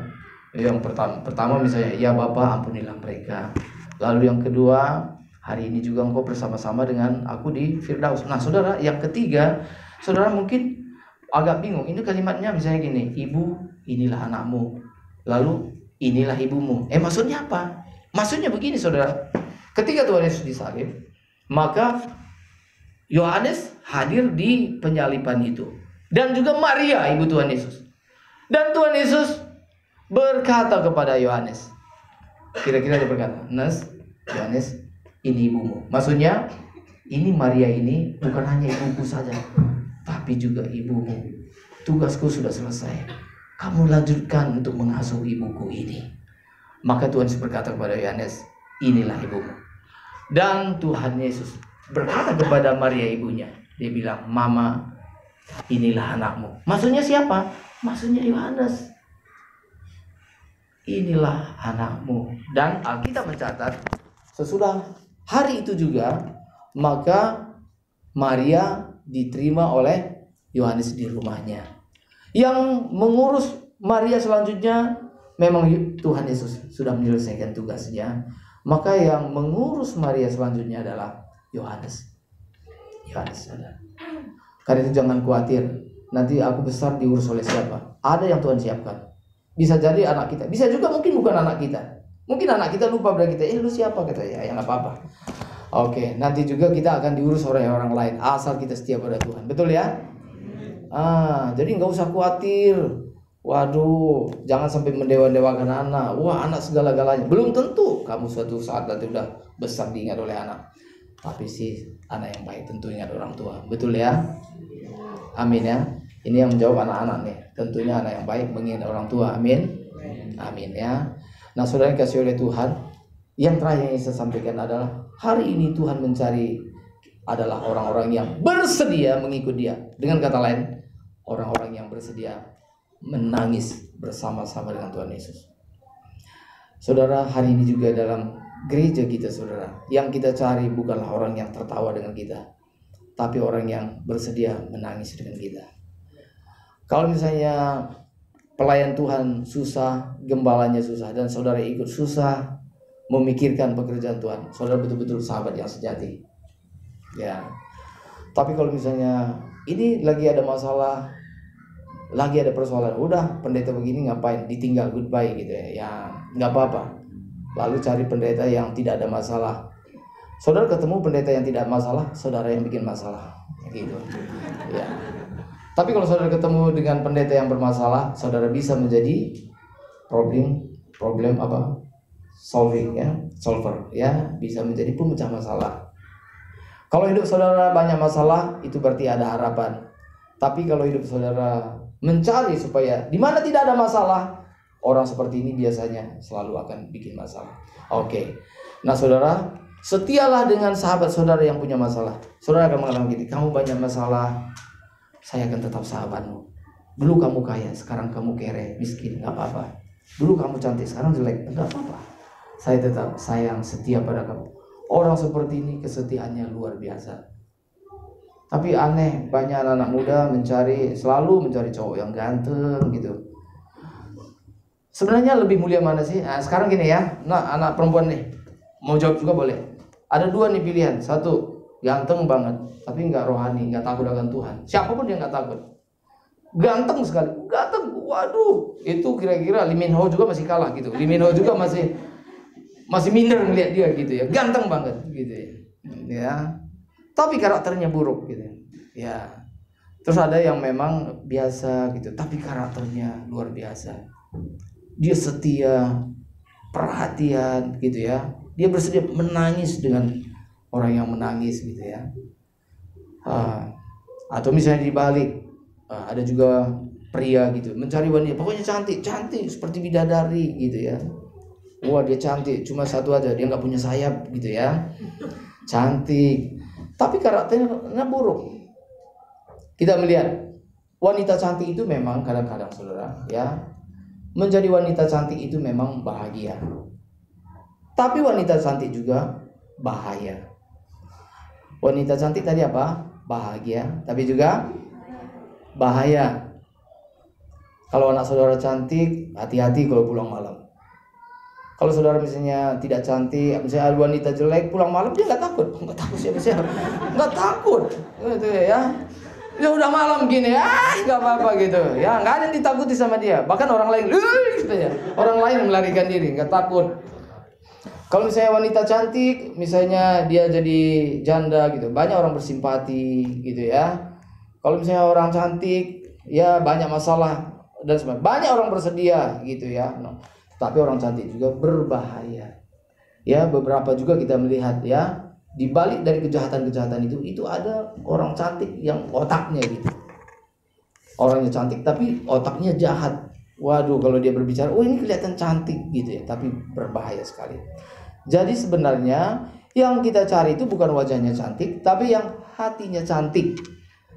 Yang pertama misalnya, ya Bapa ampunilah mereka. Lalu yang kedua, hari ini juga engkau bersama-sama dengan aku di Firdaus. Nah saudara, yang ketiga, saudara mungkin agak bingung. Ini kalimatnya misalnya gini, ibu inilah anakmu, lalu inilah ibumu. Maksudnya apa? Maksudnya begini saudara, ketika Tuhan Yesus disalib, maka Yohanes hadir di penyaliban itu, dan juga Maria ibu Tuhan Yesus. Dan Tuhan Yesus berkata kepada Yohanes, kira-kira dia berkata, Yohanes, ini ibumu. Maksudnya ini Maria ini bukan hanya ibuku saja, tapi juga ibumu. Tugasku sudah selesai, kamu lanjutkan untuk mengasuh ibuku ini. Maka Tuhan Yesus berkata kepada Yohanes, inilah ibumu. Dan Tuhan Yesus berkata kepada Maria ibunya, dia bilang, Mama, inilah anakmu. Maksudnya siapa? Maksudnya Yohanes. Inilah anakmu. Dan Alkitab mencatat, sesudah hari itu juga, maka Maria diterima oleh Yohanes di rumahnya. Yang mengurus Maria selanjutnya memang Tuhan Yesus sudah menyelesaikan tugasnya. Maka yang mengurus Maria selanjutnya adalah Yohanes. Karena itu jangan khawatir, nanti aku besar diurus oleh siapa. Ada yang Tuhan siapkan. Bisa jadi anak kita, bisa juga mungkin bukan anak kita. Mungkin anak kita lupa pada kita, lu siapa, kata ya, yang apa-apa. Oke, nanti juga kita akan diurus oleh orang lain, asal kita setia pada Tuhan. Betul ya? Jadi nggak usah khawatir. Waduh, jangan sampai mendewa-dewakan anak. Wah, anak segala-galanya. Belum tentu kamu suatu saat nanti udah besar diingat oleh anak. Tapi sih anak yang baik tentu ingat orang tua. Betul ya? Amin ya. Ini yang menjawab anak-anak nih. Tentunya anak yang baik mengingat orang tua. Amin. Amin ya. Nah, saudara yang kasih oleh Tuhan, yang terakhir yang saya sampaikan adalah hari ini Tuhan mencari adalah orang-orang yang bersedia mengikut Dia. Dengan kata lain, orang-orang yang bersedia menangis bersama-sama dengan Tuhan Yesus. Saudara, hari ini juga dalam gereja kita, saudara, yang kita cari bukanlah orang yang tertawa dengan kita, tapi orang yang bersedia menangis dengan kita. Kalau misalnya pelayan Tuhan susah, gembalanya susah, dan saudara ikut susah memikirkan pekerjaan Tuhan, saudara betul-betul sahabat yang sejati. Ya. Tapi kalau misalnya ini lagi ada masalah, lagi ada persoalan, udah pendeta begini ngapain, ditinggal, goodbye gitu ya, ya nggak apa-apa. Lalu cari pendeta yang tidak ada masalah. Saudara ketemu pendeta yang tidak masalah, saudara yang bikin masalah, gitu. Ya. Tapi kalau saudara ketemu dengan pendeta yang bermasalah, saudara bisa menjadi problem apa? Solver, ya, bisa menjadi pemecah masalah. Kalau hidup saudara banyak masalah, itu berarti ada harapan. Tapi kalau hidup saudara mencari supaya di mana tidak ada masalah, orang seperti ini biasanya selalu akan bikin masalah. Oke. Nah, saudara, setialah dengan sahabat saudara yang punya masalah. Saudara akan mengatakan gini, kamu banyak masalah, saya akan tetap sahabatmu. Dulu kamu kaya, sekarang kamu kere, miskin, gak apa-apa. Dulu kamu cantik, sekarang jelek, gak apa-apa. Saya tetap sayang, setia pada kamu. Orang seperti ini kesetiaannya luar biasa. Tapi aneh, banyak anak-anak muda selalu mencari cowok yang ganteng gitu. Sebenarnya lebih mulia mana sih? Nah, sekarang gini ya, nah anak perempuan nih, mau jawab juga boleh. Ada 2 nih pilihan. 1, ganteng banget, tapi nggak rohani, nggak takut akan Tuhan. Siapapun dia nggak takut. Ganteng sekali, ganteng. Waduh, itu kira-kira Lee Min Ho juga masih kalah gitu. Lee Min Ho juga masih minder ngeliat dia gitu ya. Ganteng banget gitu ya. Ya. Tapi karakternya buruk gitu. Ya. Terus ada yang memang biasa gitu, tapi karakternya luar biasa. Dia setia, perhatian gitu ya. Dia bersedia menangis dengan orang yang menangis gitu ya. Atau misalnya dibalik, ada juga pria gitu mencari wanita, pokoknya cantik seperti bidadari gitu ya. Wah, dia cantik, cuma satu aja, dia nggak punya sayap gitu ya. Cantik, tapi karakternya buruk. Kita melihat wanita cantik itu memang kadang-kadang saudara ya, menjadi wanita cantik itu memang bahagia. Tapi wanita cantik juga bahaya. Wanita cantik tadi apa? Bahagia, tapi juga bahaya. Kalau anak saudara cantik, hati-hati kalau pulang malam. Kalau saudara misalnya tidak cantik, misalnya wanita jelek pulang malam, dia nggak takut siapa-siapa, nggak takut, gitu ya. Ya udah malam gini, nggak apa-apa gitu, ya nggak ada yang ditakuti sama dia. Bahkan orang lain, gitu ya, orang lain melarikan diri, nggak takut. Kalau misalnya wanita cantik, misalnya dia jadi janda gitu, banyak orang bersimpati gitu ya. Kalau misalnya orang cantik, ya banyak masalah dan sebagainya. Banyak orang bersedia gitu ya. Tapi orang cantik juga berbahaya. Ya, beberapa juga kita melihat ya, di balik dari kejahatan-kejahatan itu ada orang cantik yang otaknya gitu. Orangnya cantik tapi otaknya jahat. Waduh, kalau dia berbicara, oh ini kelihatan cantik gitu ya, tapi berbahaya sekali. Jadi sebenarnya yang kita cari itu bukan wajahnya cantik, tapi yang hatinya cantik.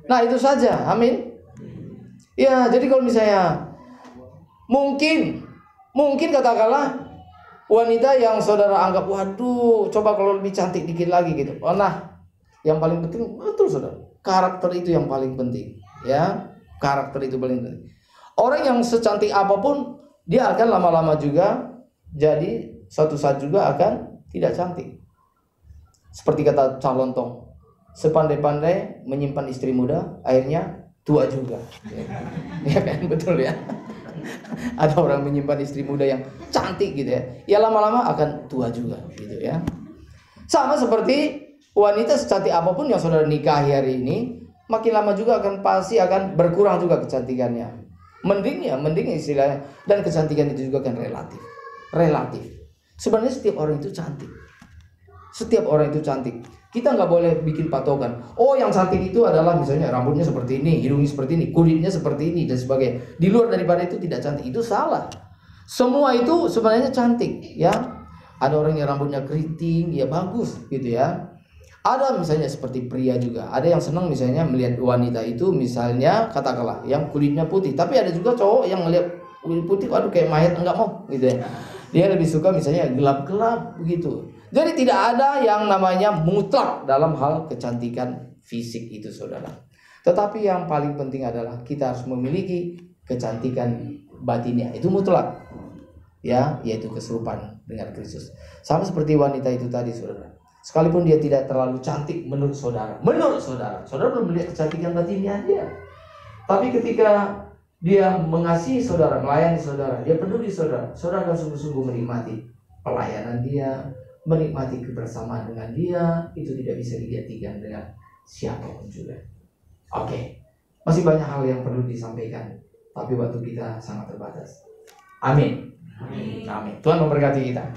Nah, itu saja. Amin. Ya, jadi kalau misalnya mungkin katakanlah wanita yang saudara anggap, waduh, coba kalau lebih cantik dikit lagi gitu. Oh, nah, yang paling penting betul saudara, karakter itu yang paling penting. Ya, karakter itu paling penting. Orang yang secantik apapun, dia akan lama-lama juga jadi suatu saat juga akan tidak cantik. Seperti kata Calontong, sepandai-pandai menyimpan istri muda, akhirnya tua juga. Ya kan, betul ya. Ada orang menyimpan istri muda yang cantik gitu ya, ya lama-lama akan tua juga gitu ya. Sama seperti wanita secantik apapun yang saudara nikahi hari ini, makin lama juga pasti akan berkurang juga kecantikannya. Mending istilahnya. Dan kecantikan itu juga kan relatif. Sebenarnya setiap orang itu cantik. Kita nggak boleh bikin patokan. Oh, yang cantik itu adalah misalnya rambutnya seperti ini, hidungnya seperti ini, kulitnya seperti ini dan sebagainya. Di luar daripada itu tidak cantik. Itu salah. Semua itu sebenarnya cantik, ya. Ada orang yang rambutnya keriting, ya bagus, gitu ya. Ada misalnya seperti pria juga. Ada yang senang misalnya melihat wanita itu misalnya katakanlah yang kulitnya putih. Tapi ada juga cowok yang melihat kulit putih, waduh kayak mayat, enggak mau, gitu ya. Dia lebih suka misalnya gelap-gelap begitu. Jadi tidak ada yang namanya mutlak dalam hal kecantikan fisik itu saudara. Tetapi yang paling penting adalah kita harus memiliki kecantikan batinnya. Itu mutlak. Ya, yaitu keserupaan dengan Kristus. Sama seperti wanita itu tadi saudara. Sekalipun dia tidak terlalu cantik menurut saudara. Saudara belum melihat kecantikan batinnya dia. Tapi ketika dia mengasihi saudara, melayani saudara, dia peduli saudara, saudara akan sungguh-sungguh menikmati pelayanan dia, menikmati kebersamaan dengan dia. Itu tidak bisa digantikan dengan siapapun juga. Oke. Masih banyak hal yang perlu disampaikan, tapi waktu kita sangat terbatas. Amin. Tuhan memberkati kita.